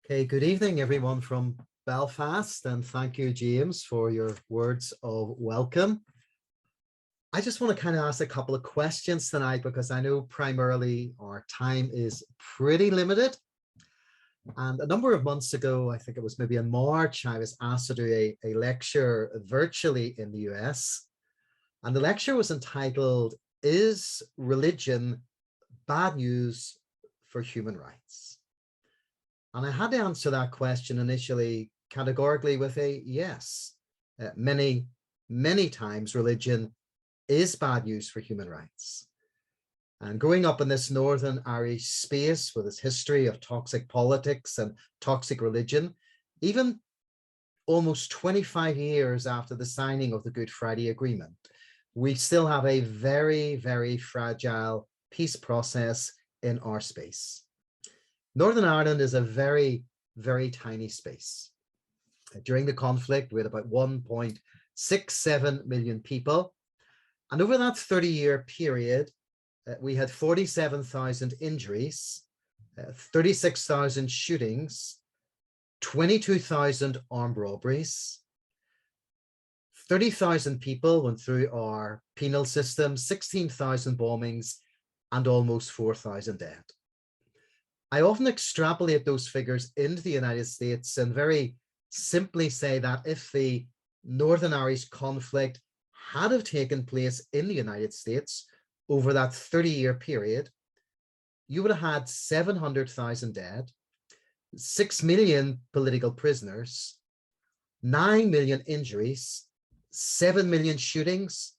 Okay, good evening, everyone from Belfast, and thank you, James, for your words of welcome. I just want to kind of ask a couple of questions tonight because I know primarily our time is pretty limited. And a number of months ago, I think it was maybe in March, I was asked to do a lecture virtually in the US. And the lecture was entitled, "Is Religion Bad News for Human Rights?" And I had to answer that question initially categorically with a yes. Many times religion is bad news for human rights. And growing up in this Northern Irish space with its history of toxic politics and toxic religion, even almost 25 years after the signing of the Good Friday Agreement, we still have a very, very fragile peace process in our space. Northern Ireland is a very, very tiny space. During the conflict, we had about 1.67 million people. And over that 30-year period, we had 47,000 injuries, 36,000 shootings, 22,000 armed robberies, 30,000 people went through our penal system, 16,000 bombings, and almost 4,000 dead. I often extrapolate those figures into the United States and very simply say that if the Northern Irish conflict had have taken place in the United States over that 30-year period, you would have had 700,000 dead, 6 million political prisoners, 9 million injuries, 7 million shootings,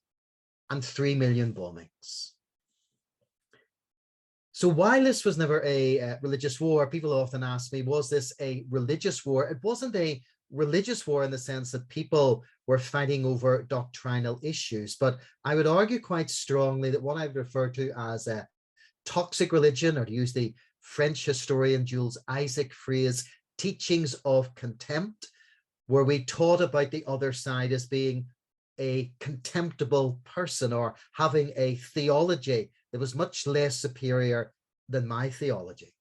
and 3 million bombings. So while this was never a religious war, people often ask me, was this a religious war? It wasn't a religious war in the sense that people were fighting over doctrinal issues, but I would argue quite strongly that what I would refer to as a toxic religion, or to use the French historian Jules Isaac phrase, teachings of contempt, where we taught about the other side as being a contemptible person or having a theology that was much less superior than my theology.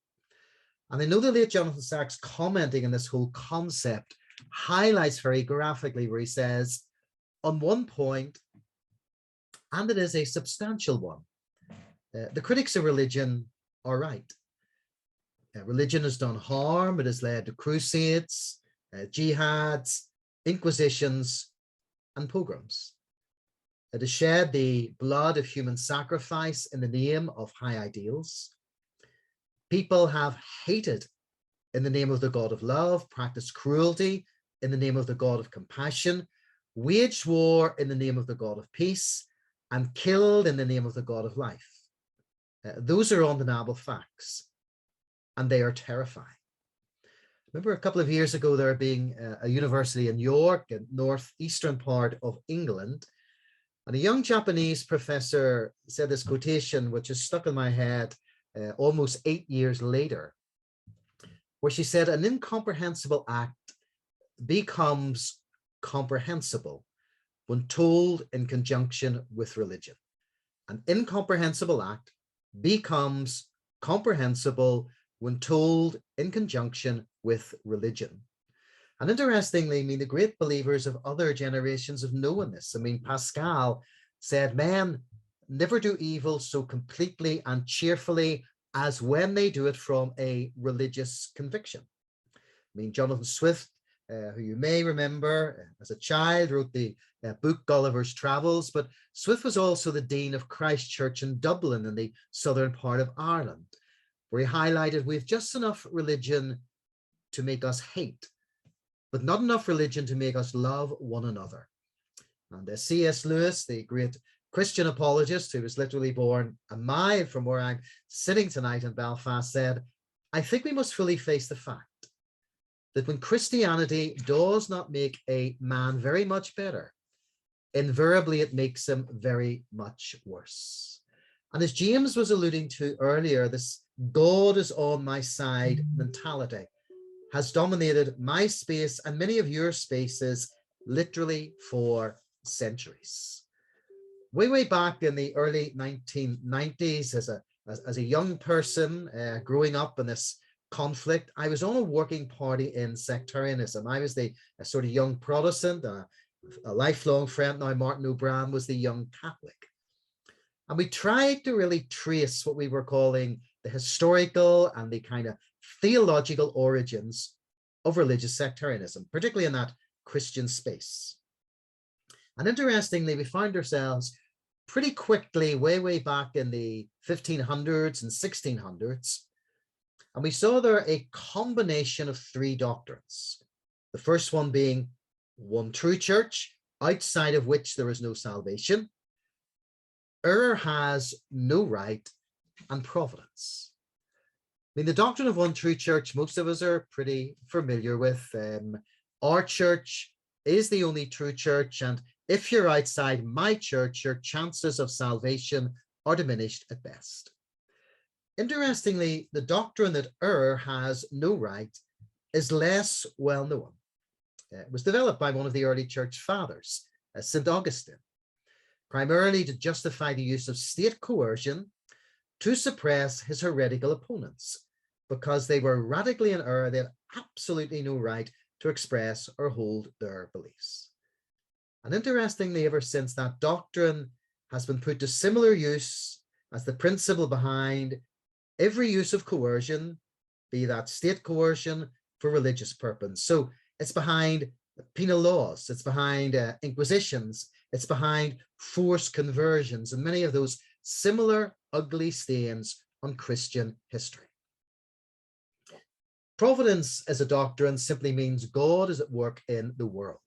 And I know the late Jonathan Sacks, commenting on this whole concept, highlights very graphically where he says, on one point, and it is a substantial one, the critics of religion are right. Religion has done harm. It has led to crusades, jihads, inquisitions, and pogroms. It has shed the blood of human sacrifice in the name of high ideals. People have hated in the name of the God of love, practiced cruelty in the name of the God of compassion, waged war in the name of the God of peace, and killed in the name of the God of life. Those are undeniable facts, and they are terrifying. Remember a couple of years ago, there being a university in York, a northeastern part of England, and a young Japanese professor said this quotation, which is stuck in my head almost 8 years later, where she said, an incomprehensible act becomes comprehensible when told in conjunction with religion. An incomprehensible act becomes comprehensible when told in conjunction with religion. And interestingly, I mean, the great believers of other generations have known this. I mean, Pascal said, men never do evil so completely and cheerfully as when they do it from a religious conviction. I mean, Jonathan Swift, who you may remember as a child, wrote the book Gulliver's Travels, but Swift was also the Dean of Christ Church in Dublin in the southern part of Ireland, where he highlighted we have just enough religion to make us hate, but not enough religion to make us love one another. And C.S. Lewis, the great Christian apologist who was literally born a mile from where I'm sitting tonight in Belfast, said, I think we must fully face the fact that when Christianity does not make a man very much better, invariably it makes him very much worse. And as James was alluding to earlier, this God is on my side mentality has dominated my space and many of your spaces literally for centuries. Way back in the early 1990s, as a young person growing up in this conflict, I was on a working party in sectarianism. I was the sort of young Protestant, a lifelong friend. Now Martin O'Brien was the young Catholic. And we tried to really trace what we were calling the historical and the kind of theological origins of religious sectarianism, particularly in that Christian space. And interestingly, we found ourselves pretty quickly way back in the 1500s and 1600s. And we saw there a combination of three doctrines. The first one being one true church, outside of which there is no salvation. Error has no right, and providence. I mean, the doctrine of one true church, most of us are pretty familiar with. Our church is the only true church, and if you're outside my church, your chances of salvation are diminished at best. Interestingly, the doctrine that error has no right is less well known. It was developed by one of the early church fathers, St. Augustine, primarily to justify the use of state coercion to suppress his heretical opponents, because they were radically in error. They had absolutely no right to express or hold their beliefs. And interestingly, ever since, that doctrine has been put to similar use as the principle behind every use of coercion, be that state coercion for religious purpose. So it's behind penal laws, it's behind inquisitions, it's behind forced conversions, and many of those similar ugly stains on Christian history. Providence as a doctrine simply means God is at work in the world.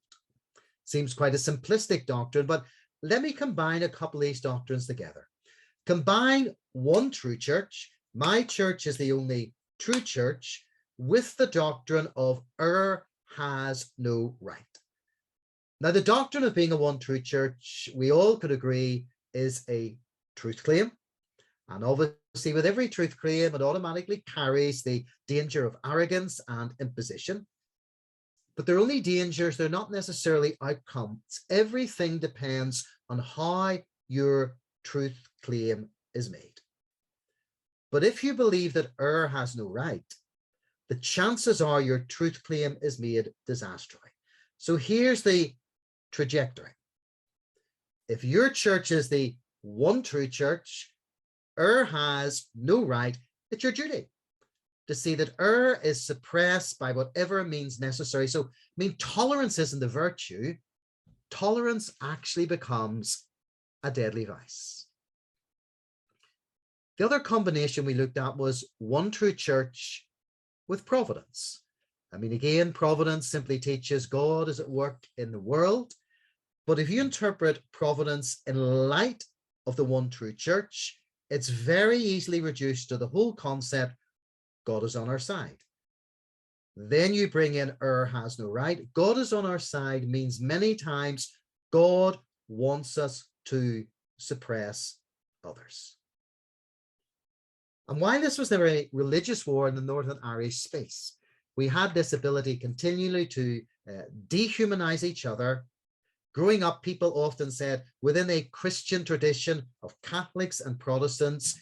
Seems quite a simplistic doctrine, but let me combine a couple of these doctrines together. Combine one true church, my church is the only true church, with the doctrine of error has no right. Now, the doctrine of being a one true church, we all could agree, is a truth claim. And obviously, with every truth claim, it automatically carries the danger of arrogance and imposition. But they're only dangers, they're not necessarily outcomes. Everything depends on how your truth claim is made. But if you believe that error has no right, the chances are your truth claim is made disastrously. So here's the trajectory. If your church is the one true church, error has no right, it's your duty to see that error is suppressed by whatever means necessary. So, I mean, tolerance isn't a virtue. Tolerance actually becomes a deadly vice. The other combination we looked at was one true church with providence. I mean, again, providence simply teaches God is at work in the world. But if you interpret providence in light of the one true church, it's very easily reduced to the whole concept, God is on our side. Then you bring in error has no right. God is on our side means many times God wants us to suppress others. And while this was never a religious war in the Northern Irish space, we had this ability continually to dehumanize each other. Growing up, people often said within a Christian tradition of Catholics and Protestants,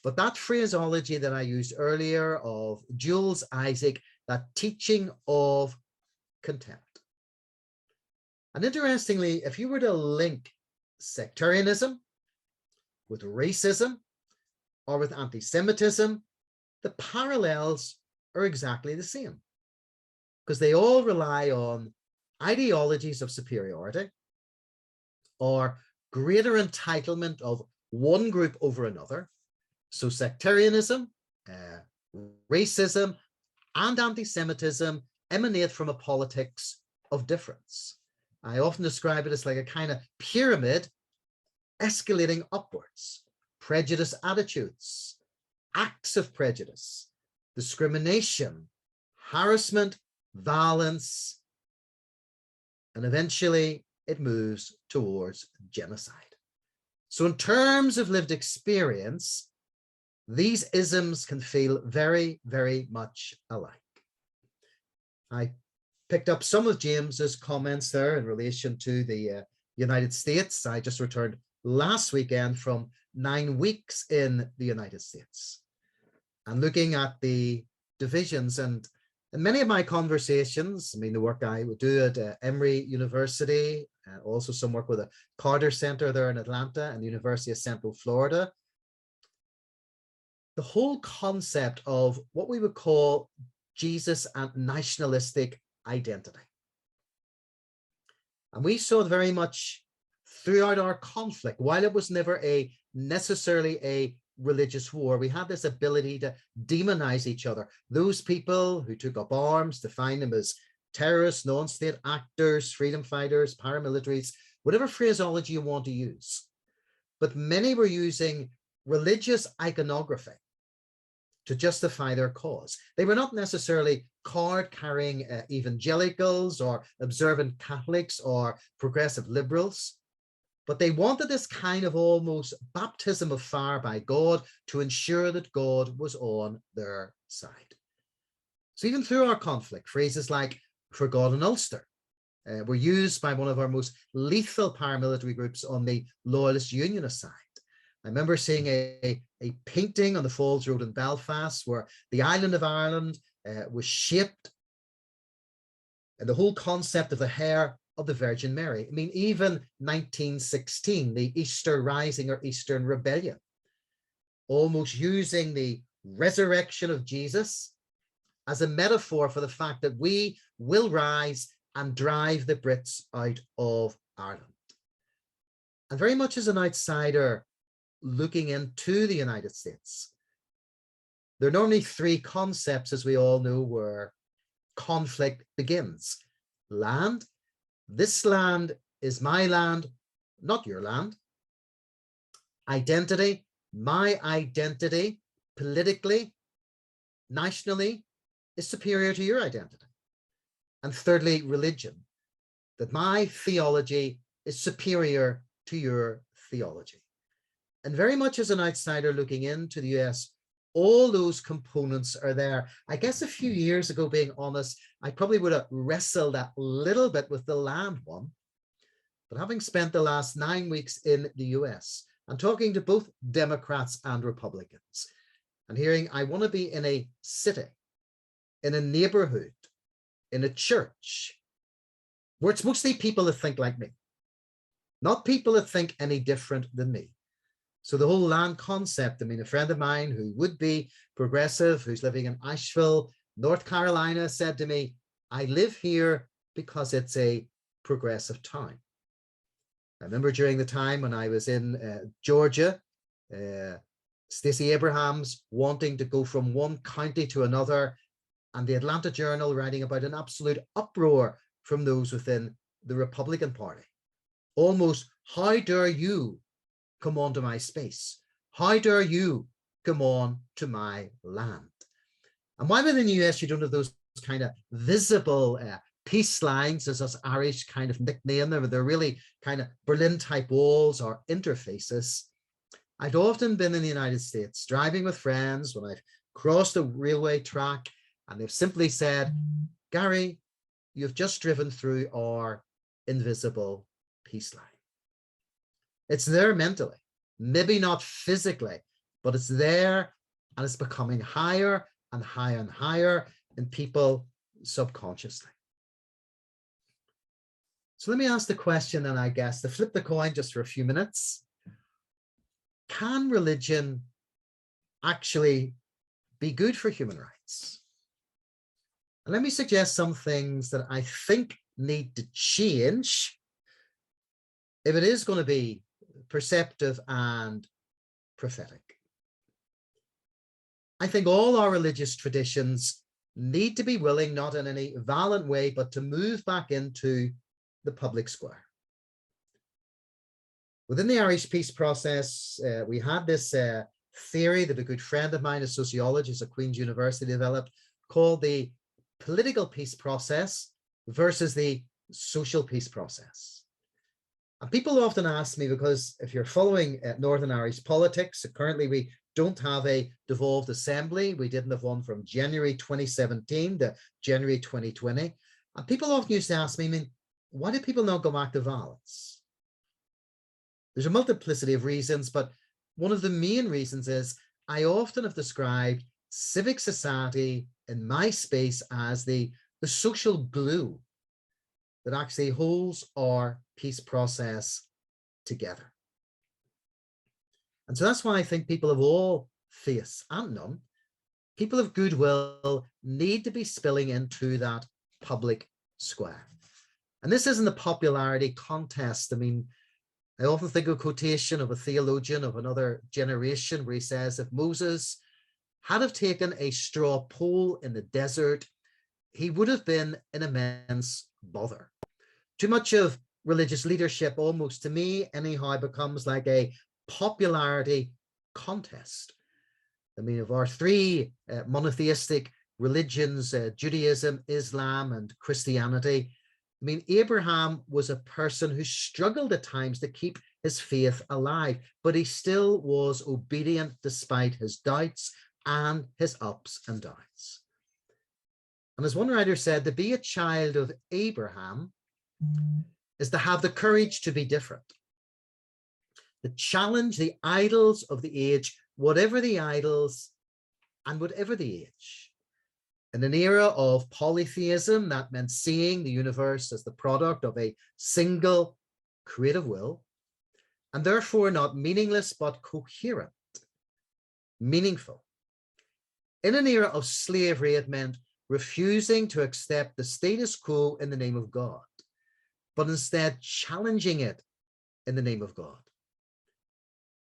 but that phraseology that I used earlier of Jules Isaac, that teaching of contempt. And interestingly, if you were to link sectarianism with racism or with anti-Semitism, the parallels are exactly the same, because they all rely on ideologies of superiority or greater entitlement of one group over another. So sectarianism, racism, and anti-Semitism emanate from a politics of difference. I often describe it as like a kind of pyramid escalating upwards. Prejudice attitudes, acts of prejudice, discrimination, harassment, violence, and eventually it moves towards genocide. So in terms of lived experience, these isms can feel very, very much alike. I picked up some of James's comments there in relation to the United States. I just returned last weekend from 9 weeks in the United States. And looking at the divisions. And in many of my conversations, I mean, the work I would do at Emory University, also some work with a Carter Center there in Atlanta and the University of Central Florida, the whole concept of what we would call Jesus and nationalistic identity. And we saw it very much throughout our conflict. While it was never necessarily a religious war, we had this ability to demonize each other. Those people who took up arms, define them as terrorists, non-state actors, freedom fighters, paramilitaries, whatever phraseology you want to use. But many were using religious iconography to justify their cause. They were not necessarily card-carrying evangelicals or observant Catholics or progressive liberals, but they wanted this kind of almost baptism of fire by God to ensure that God was on their side. So even through our conflict, phrases like "for God and Ulster" were used by one of our most lethal paramilitary groups on the Loyalist Unionist side. I remember seeing a painting on the Falls Road in Belfast where the island of Ireland was shaped, and the whole concept of the hair of the Virgin Mary. I mean, even 1916, the Easter Rising or Eastern Rebellion, almost using the resurrection of Jesus as a metaphor for the fact that we will rise and drive the Brits out of Ireland. And very much as an outsider looking into the United States, there are normally three concepts, as we all know, where conflict begins. Land. This land is my land, not your land. Identity. My identity, politically, nationally, is superior to your identity. And thirdly, religion. That my theology is superior to your theology. And very much as an outsider looking into the US, all those components are there. I guess a few years ago, being honest, I probably would have wrestled a little bit with the land one. But having spent the last 9 weeks in the US and talking to both Democrats and Republicans and hearing I want to be in a city, in a neighborhood, in a church, where it's mostly people that think like me, not people that think any different than me. So the whole land concept, I mean, a friend of mine who would be progressive, who's living in Asheville, North Carolina, said to me, I live here because it's a progressive town. I remember during the time when I was in Georgia, Stacey Abrams wanting to go from one county to another, and the Atlanta Journal writing about an absolute uproar from those within the Republican Party. Almost, how dare you come onto my space? How dare you come on to my land? And why within the US you don't have those kind of visible peace lines, as us Irish kind of nickname them, they're really kind of Berlin type walls or interfaces. I've often been in the United States driving with friends when I've crossed a railway track and they've simply said, Gary, you've just driven through our invisible peace line. It's there mentally, maybe not physically, but it's there, and it's becoming higher and higher and higher in people subconsciously. So let me ask the question, and I guess to flip the coin just for a few minutes. Can religion actually be good for human rights? And let me suggest some things that I think need to change if it is going to be perceptive and prophetic. I think all our religious traditions need to be willing, not in any violent way, but to move back into the public square. Within the Irish peace process, we had this theory that a good friend of mine, a sociologist at Queen's University, developed called the political peace process versus the social peace process. And people often ask me, because if you're following Northern Irish politics, currently we don't have a devolved assembly. We didn't have one from January 2017 to January 2020. And people often used to ask me, I mean, why do people not go back to violence? There's a multiplicity of reasons, but one of the main reasons is I often have described civic society in my space as the social glue that actually holds our peace process together. And so that's why I think people of all faiths and none, people of goodwill, need to be spilling into that public square. And this isn't a popularity contest. I mean, I often think of a quotation of a theologian of another generation where he says, if Moses had have taken a straw poll in the desert, he would have been an immense bother. Too much of religious leadership, almost to me anyhow, becomes like a popularity contest. I mean, of our three monotheistic religions, Judaism, Islam, and Christianity, I mean, Abraham was a person who struggled at times to keep his faith alive, but he still was obedient despite his doubts and his ups and downs. And as one writer said, to be a child of Abraham is to have the courage to be different, to challenge the idols of the age, whatever the idols and whatever the age. In an era of polytheism, that meant seeing the universe as the product of a single creative will, and therefore not meaningless, but coherent, meaningful. In an era of slavery, it meant refusing to accept the status quo in the name of God, but instead challenging it in the name of God.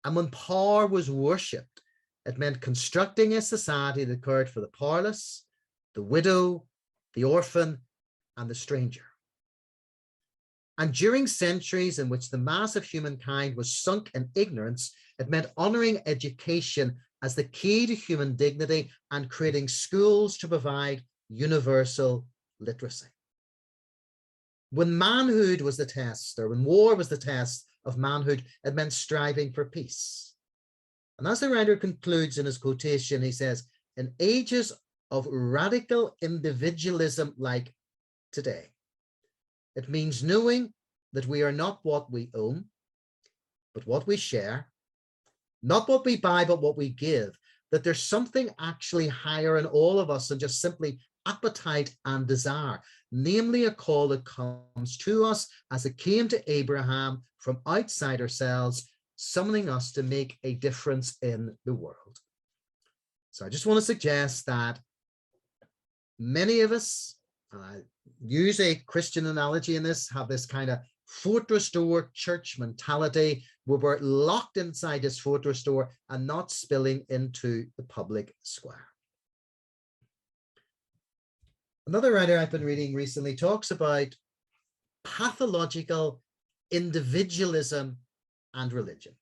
And when power was worshipped, it meant constructing a society that cared for the powerless, the widow, the orphan, and the stranger. And during centuries in which the mass of humankind was sunk in ignorance, it meant honoring education as the key to human dignity and creating schools to provide universal literacy. When manhood was the test, or when war was the test of manhood, it meant striving for peace. And as the writer concludes in his quotation, he says, in ages of radical individualism like today, it means knowing that we are not what we own, but what we share, not what we buy, but what we give, that there's something actually higher in all of us than just simply appetite and desire, namely a call that comes to us as it came to Abraham from outside ourselves, summoning us to make a difference in the world. So I just want to suggest that many of us, use a Christian analogy in this, have this kind of fortress door church mentality where we're locked inside this fortress door and not spilling into the public square. Another writer I've been reading recently talks about pathological individualism and religion.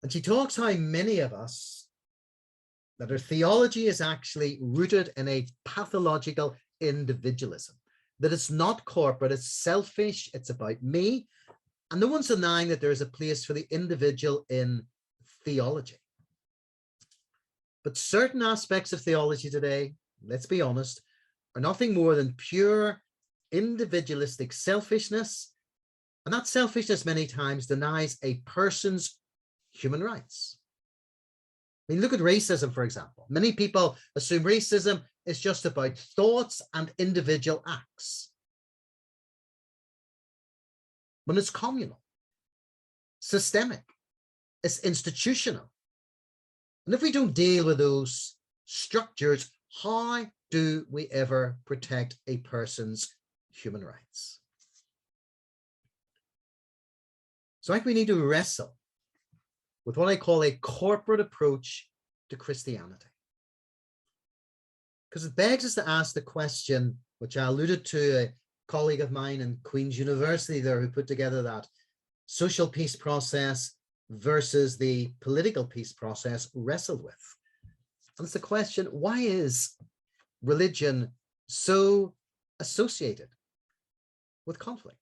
And she talks how many of us, that our theology is actually rooted in a pathological individualism, that it's not corporate, it's selfish, it's about me. And no one's denying that there is a place for the individual in theology. But certain aspects of theology today, let's be honest, are nothing more than pure individualistic selfishness. And that selfishness many times denies a person's human rights. I mean, look at racism, for example. Many people assume racism is just about thoughts and individual acts, when it's communal, systemic, it's institutional. And if we don't deal with those structures, how do we ever protect a person's human rights? So I think we need to wrestle with what I call a corporate approach to Christianity. Because it begs us to ask the question, which I alluded to a colleague of mine in Queen's University there who put together that social peace process versus the political peace process wrestled with. And it's the question, why is religion so associated with conflict?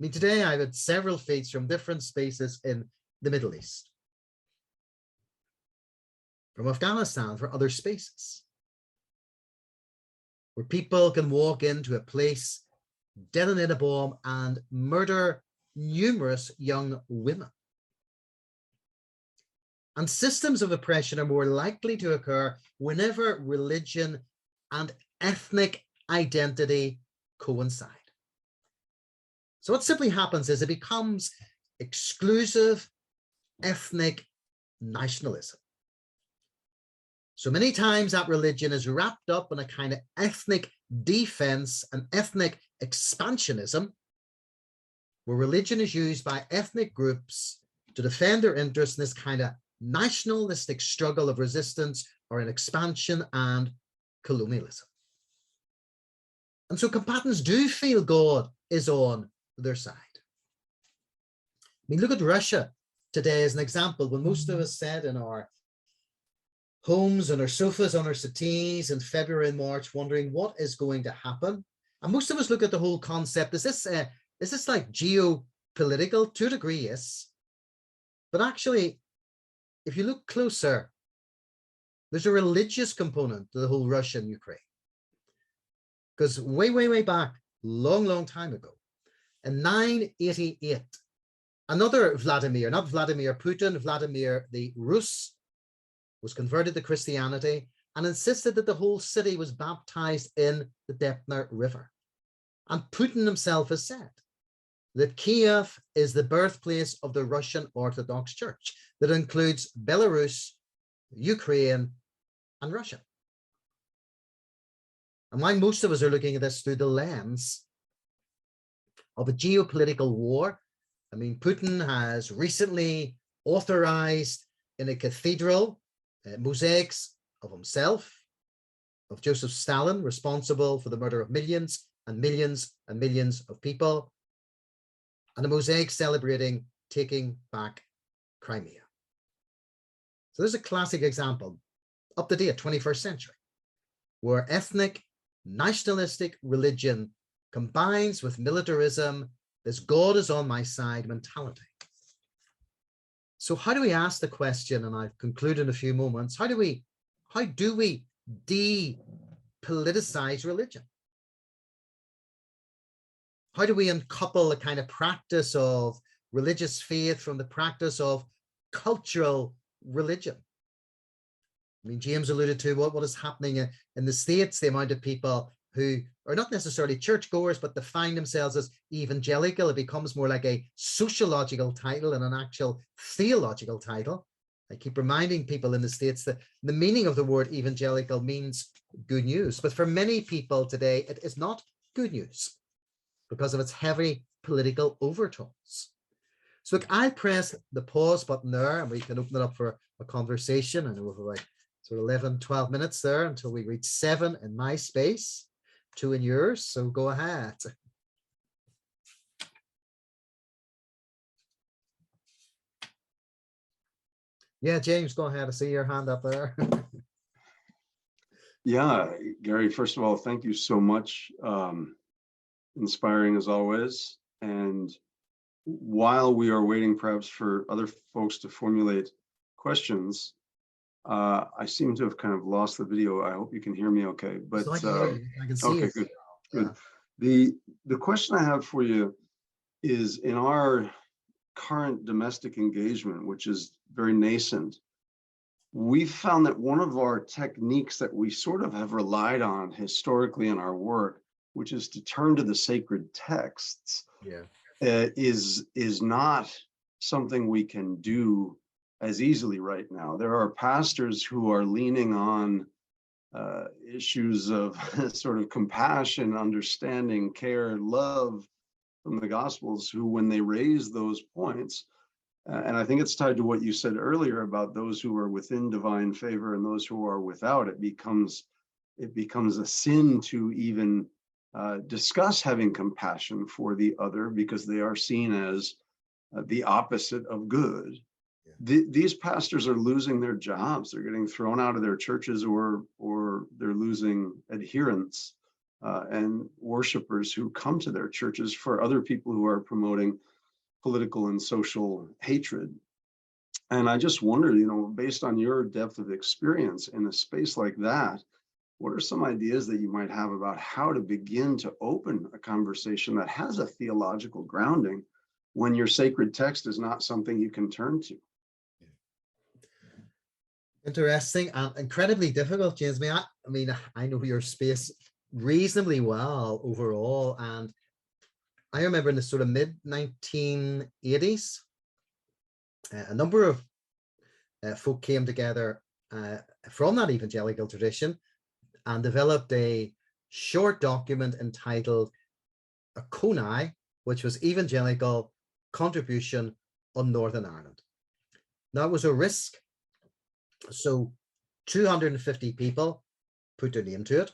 I mean, today I've had several feeds from different spaces in the Middle East, from Afghanistan, for other spaces, where people can walk into a place, detonate a bomb, and murder numerous young women. And systems of oppression are more likely to occur whenever religion and ethnic identity coincide. So what simply happens is it becomes exclusive ethnic nationalism. So many times that religion is wrapped up in a kind of ethnic defense and ethnic expansionism, where religion is used by ethnic groups to defend their interests in this kind of nationalistic struggle of resistance or in expansion and colonialism. And so combatants do feel God is on their side. I mean, look at Russia today as an example. When most of us sat in our homes, on our sofas, on our settees in February and March, wondering what is going to happen. And most of us look at the whole concept. Is this like geopolitical? To a degree, yes. But actually, if you look closer, there's a religious component to the whole Russia-Ukraine. Because way back, long time ago, in 988, another Vladimir, not Vladimir Putin, Vladimir the Rus, was converted to Christianity and insisted that the whole city was baptized in the Dnieper River. And Putin himself has said that Kiev is the birthplace of the Russian Orthodox Church that includes Belarus, Ukraine, and Russia. And while most of us are looking at this through the lens of a geopolitical war, I mean, Putin has recently authorized in a cathedral mosaics of himself, of Joseph Stalin, responsible for the murder of millions and millions and millions of people, and a mosaic celebrating taking back Crimea. So there's a classic example, up to date, 21st century, where ethnic, nationalistic religion combines with militarism, this God is on my side mentality. So how do we ask the question, and I've concluded in a few moments, how do we depoliticize religion? How do we uncouple the kind of practice of religious faith from the practice of cultural religion? I mean, James alluded to what is happening in the States, the amount of people who are not necessarily churchgoers, but define themselves as evangelical. It becomes more like a sociological title than an actual theological title. I keep reminding people in the States that the meaning of the word evangelical means good news. But for many people today, it is not good news because of its heavy political overtones. So look, I'll press the pause button there and we can open it up for a conversation. I know we have about sort of 11, 12 minutes there until we reach 7 in my space, 2 in yours. So go ahead. Yeah, James, go ahead. I see your hand up there. Yeah, Gary, first of all, thank you so much. Inspiring as always. And while we are waiting perhaps for other folks to formulate questions, I seem to have kind of lost the video. I hope you can hear me okay. But I can see okay, it. good. Yeah. Good. The question I have for you is, in our current domestic engagement, which is very nascent, we found that one of our techniques that we sort of have relied on historically in our work, which is to turn to the sacred texts, is not something we can do as easily right now. There are pastors who are leaning on issues of sort of compassion, understanding, care, love from the Gospels, who, when they raise those points, and I think it's tied to what you said earlier about those who are within divine favor and those who are without, it becomes a sin to even discuss having compassion for the other, because they are seen as the opposite of good. These pastors are losing their jobs. They're getting thrown out of their churches, or they're losing adherents and worshipers who come to their churches for other people who are promoting political and social hatred. And I just wonder, based on your depth of experience in a space like that, what are some ideas that you might have about how to begin to open a conversation that has a theological grounding when your sacred text is not something you can turn to? Interesting and incredibly difficult, James. I know your space reasonably well overall, and I remember in the sort of mid 1980s, a number of folk came together from that evangelical tradition and developed a short document entitled a CONI, which was Evangelical Contribution on Northern Ireland. Now, it was a risk. So 250 people put their name to it.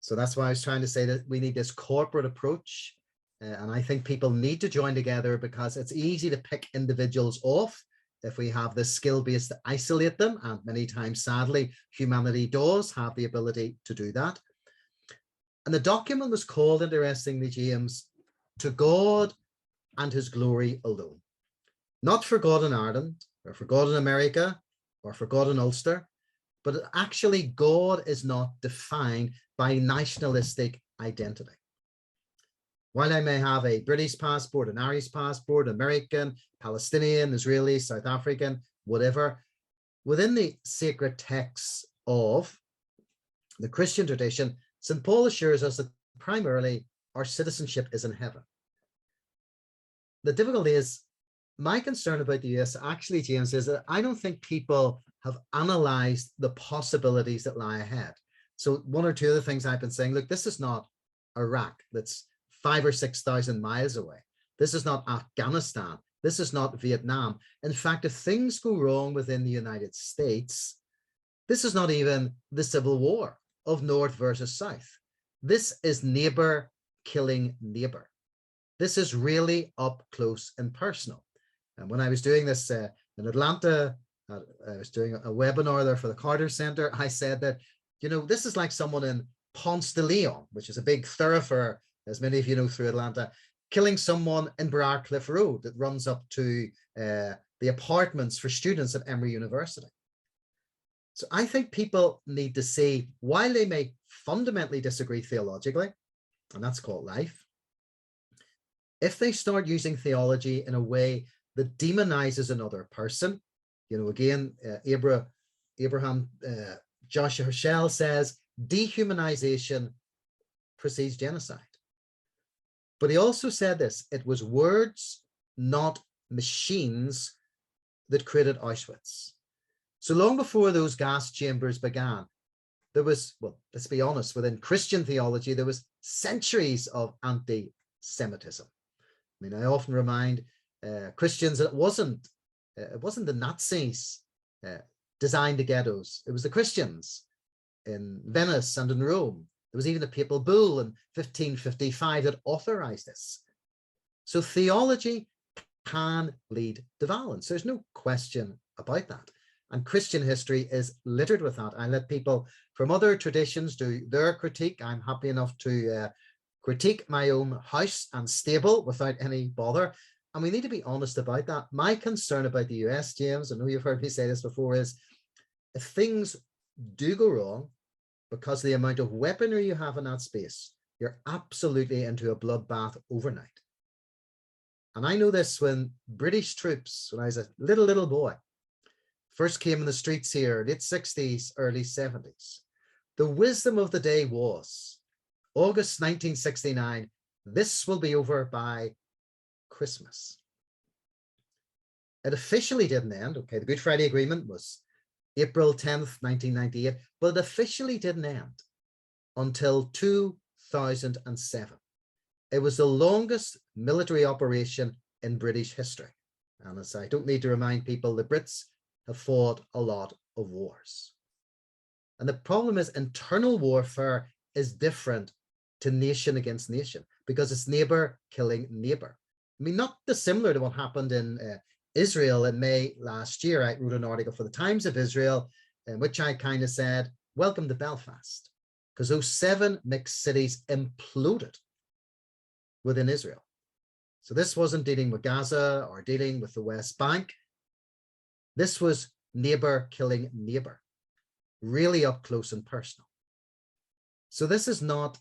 So that's why I was trying to say that we need this corporate approach. And I think people need to join together because it's easy to pick individuals off if we have this skill base to isolate them. And many times, sadly, humanity does have the ability to do that. And the document was called, interestingly, James, To God and His Glory Alone. Not for God in Ireland, or for God in America, or for God in Ulster, but actually God is not defined by nationalistic identity. While I may have a British passport, an Irish passport, American, Palestinian, Israeli, South African, whatever, within the sacred texts of the Christian tradition, St. Paul assures us that primarily our citizenship is in heaven. The difficulty is, my concern about the US actually, James, is that I don't think people have analyzed the possibilities that lie ahead. So one or two of the things I've been saying, look, this is not Iraq that's 5,000 or 6,000 miles away. This is not Afghanistan. This is not Vietnam. In fact, if things go wrong within the United States, this is not even the Civil War of North versus South. This is neighbor killing neighbor. This is really up close and personal. And when I was doing this in Atlanta, I was doing a webinar there for the Carter Center. I said that, you know, this is like someone in Ponce de Leon, which is a big thoroughfare, as many of you know, through Atlanta, killing someone in Briarcliff Road that runs up to the apartments for students at Emory University. So I think people need to see, while they may fundamentally disagree theologically, and that's called life, if they start using theology in a way that demonizes another person, you know, again, Abraham Joshua Herschel says, dehumanization precedes genocide. But he also said this, it was words, not machines, that created Auschwitz. So long before those gas chambers began, there was, well, let's be honest, within Christian theology, there was centuries of anti-Semitism. I mean, I often remind Christians that it wasn't the Nazis designed the ghettos. It was the Christians in Venice and in Rome. There was even a papal bull in 1555 that authorized this. So theology can lead to violence. There's no question about that. And Christian history is littered with that. I let people from other traditions do their critique. I'm happy enough to critique my own house and stable without any bother. And we need to be honest about that. My concern about the US, James, I know you've heard me say this before, is if things do go wrong, because of the amount of weaponry you have in that space, you're absolutely into a bloodbath overnight. And I know this when British troops, when I was a little boy, first came in the streets here, late 60s, early 70s. The wisdom of the day was, August 1969, this will be over by Christmas. It officially didn't end. Okay, the Good Friday Agreement was April 10th, 1998, but it officially didn't end until 2007. It was the longest military operation in British history. And as I don't need to remind people, the Brits have fought a lot of wars. And the problem is internal warfare is different to nation against nation because it's neighbor killing neighbor. I mean, not dissimilar to what happened in Israel in May last year. I wrote an article for the Times of Israel in which I kind of said, welcome to Belfast, because those 7 mixed cities imploded within Israel. So this wasn't dealing with Gaza or dealing with the West Bank. This was neighbor killing neighbor, really up close and personal. So this is not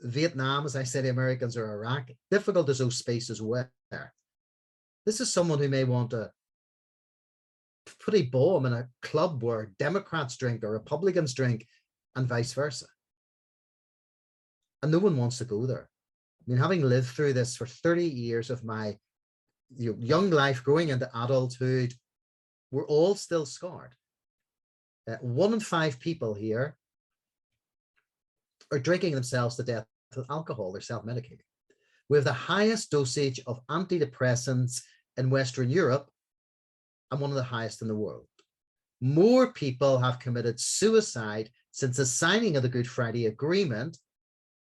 Vietnam, as I said, the Americans, or Iraq, difficult as those spaces were. This is someone who may want to put a bomb in a club where Democrats drink or Republicans drink and vice versa. And no one wants to go there. I mean, having lived through this for 30 years of my young life growing into adulthood, we're all still scarred. 1 in 5 people here are drinking themselves to death with alcohol. They're self-medicating. We have the highest dosage of antidepressants in Western Europe and one of the highest in the world. More people have committed suicide since the signing of the Good Friday Agreement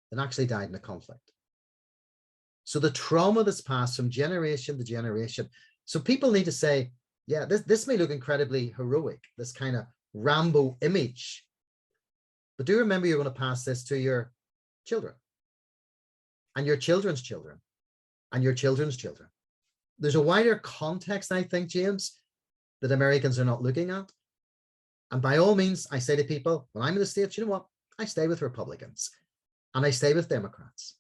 than actually died in a conflict. So the trauma that's passed from generation to generation. So people need to say, yeah, this may look incredibly heroic, this kind of Rambo image, but do remember you're going to pass this to your children and your children's children and your children's children. There's a wider context, I think, James, that Americans are not looking at. And by all means, I say to people, when I'm in the States, you know what? I stay with Republicans and I stay with Democrats.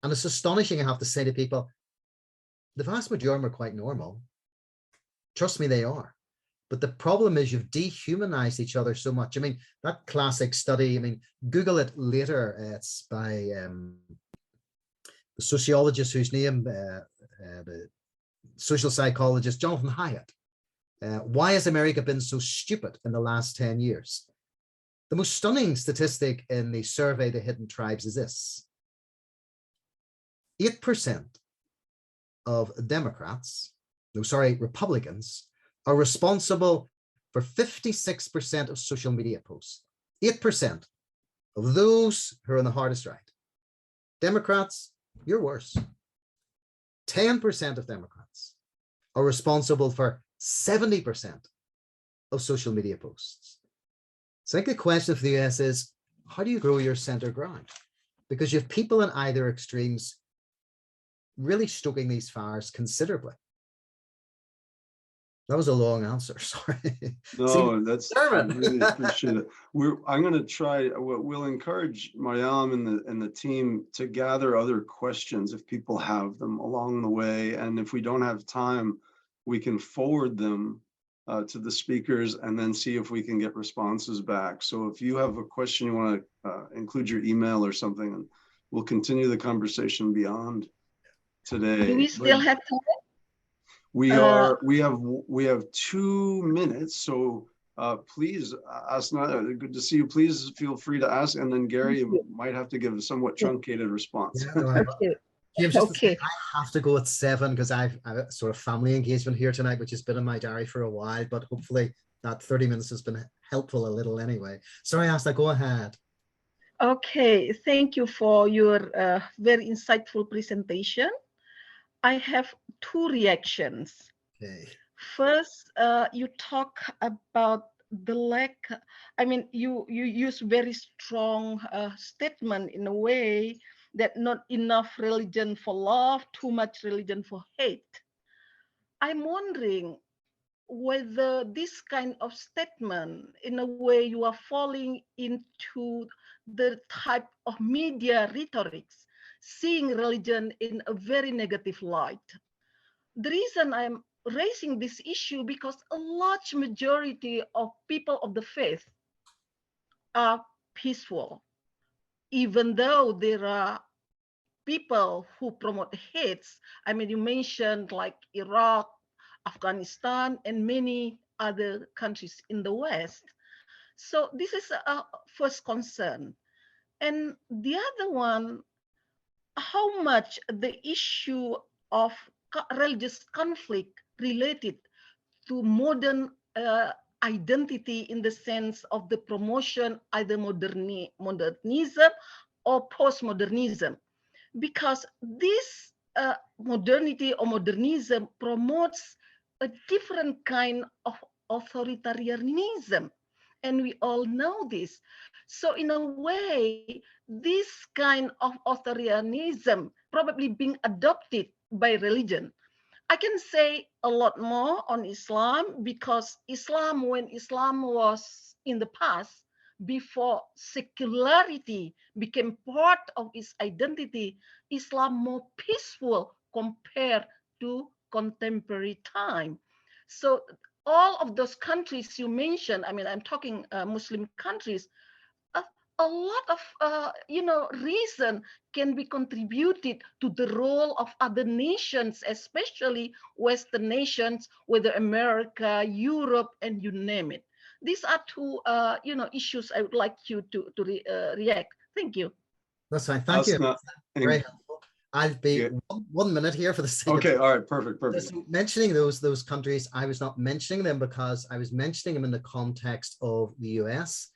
And it's astonishing, I have to say to people, the vast majority are quite normal. Trust me, they are. But the problem is you've dehumanized each other so much. I mean, that classic study, I mean, Google it later. It's by the sociologist whose name, the social psychologist, Jonathan Haidt. Why has America been so stupid in the last 10 years? The most stunning statistic in the survey, The Hidden Tribes, is this. 8% of Republicans are responsible for 56% of social media posts. 8% of those who are on the hardest right. Democrats, you're worse. 10% of Democrats are responsible for 70% of social media posts. So I think the question for the US is, how do you grow your center ground? Because you have people in either extremes really stoking these fires considerably. That was a long answer, sorry. No, I really appreciate it. I'm going to try, we'll encourage Mariam and the team to gather other questions if people have them along the way. And if we don't have time, we can forward them to the speakers and then see if we can get responses back. So if you have a question, you want to include your email or something, and we'll continue the conversation beyond today. Do we still have time? We have 2 minutes, so please, Asna, good to see you. Please feel free to ask, and then Gary might have to give a somewhat truncated response. Yeah, no, okay. James, okay. I have to go at 7 because I've a sort of family engagement here tonight, which has been in my diary for a while, but hopefully that 30 minutes has been helpful a little anyway. Sorry, Asna, go ahead. Okay, thank you for your very insightful presentation. I have 2 reactions. Okay. First, you talk about the lack. I mean, you use very strong statement in a way that not enough religion for love, too much religion for hate. I'm wondering whether this kind of statement, in a way, you are falling into the type of media rhetorics, seeing religion in a very negative light. The reason I'm raising this issue because a large majority of people of the faith are peaceful, even though there are people who promote hate. I mean, you mentioned like Iraq, Afghanistan, and many other countries in the West. So this is a first concern. And the other one, how much the issue of religious conflict related to modern identity in the sense of the promotion either modernism or postmodernism, because this modernity or modernism promotes a different kind of authoritarianism, and we all know this. So in a way, this kind of authoritarianism probably being adopted by religion. I can say a lot more on Islam because Islam, when Islam was in the past, before secularity became part of its identity, Islam more peaceful compared to contemporary time. So all of those countries you mentioned, I mean, I'm talking Muslim countries, a lot of reason can be contributed to the role of other nations, especially Western nations, whether America, Europe, and you name it. These are two issues I would like you to react. Thank you. That's fine. Thank you. Asna, Very helpful. I'll be Yeah. one minute here for the sake Okay, of all right, perfect. so mentioning those countries. I was not mentioning them because I was mentioning them in the context of the US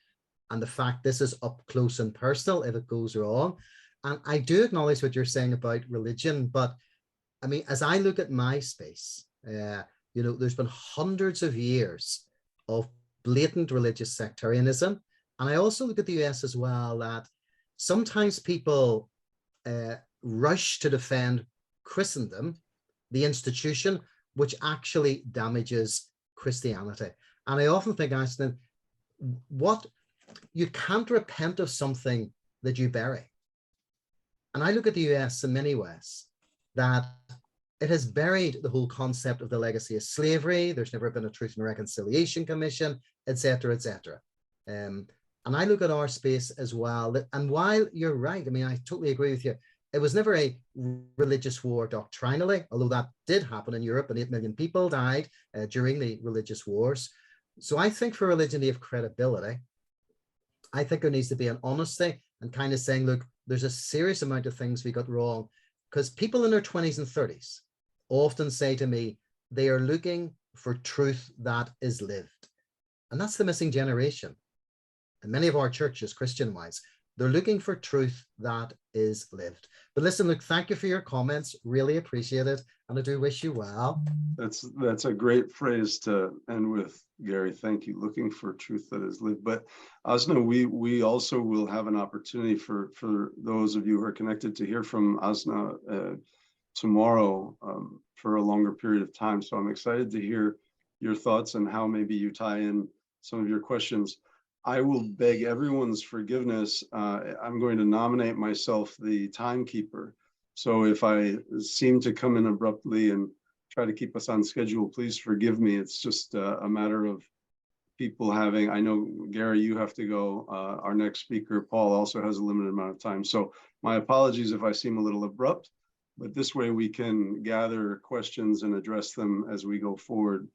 and the fact this is up close and personal if it goes wrong. And I do acknowledge what you're saying about religion, but I mean, as I look at my space, there's been hundreds of years of blatant religious sectarianism. And I also look at the US as well, that sometimes people rush to defend Christendom, the institution, which actually damages Christianity. And I often think, Ashton, you can't repent of something that you bury. And I look at the US in many ways that it has buried the whole concept of the legacy of slavery. There's never been a Truth and Reconciliation Commission, etc., etc. And I look at our space as well. And while you're right, I mean, I totally agree with you. It was never a religious war doctrinally, although that did happen in Europe and 8 million people died during the religious wars. So I think for religion to have credibility, I think there needs to be an honesty and kind of saying, look, there's a serious amount of things we got wrong, because people in their 20s and 30s often say to me, they are looking for truth that is lived. And that's the missing generation. And many of our churches, Christian-wise, they're looking for truth that is lived. But listen, look, thank you for your comments. Really appreciate it. And I do wish you well. That's a great phrase to end with, Gary. Thank you. Looking for truth that is lived. But Asna, we also will have an opportunity for those of you who are connected to hear from Asna tomorrow for a longer period of time. So I'm excited to hear your thoughts and how maybe you tie in some of your questions. I will beg everyone's forgiveness. I'm going to nominate myself the timekeeper. So if I seem to come in abruptly and try to keep us on schedule, please forgive me. It's just a matter of people having, I know, Gary, you have to go. Our next speaker, Paul, also has a limited amount of time. So my apologies if I seem a little abrupt, but this way we can gather questions and address them as we go forward.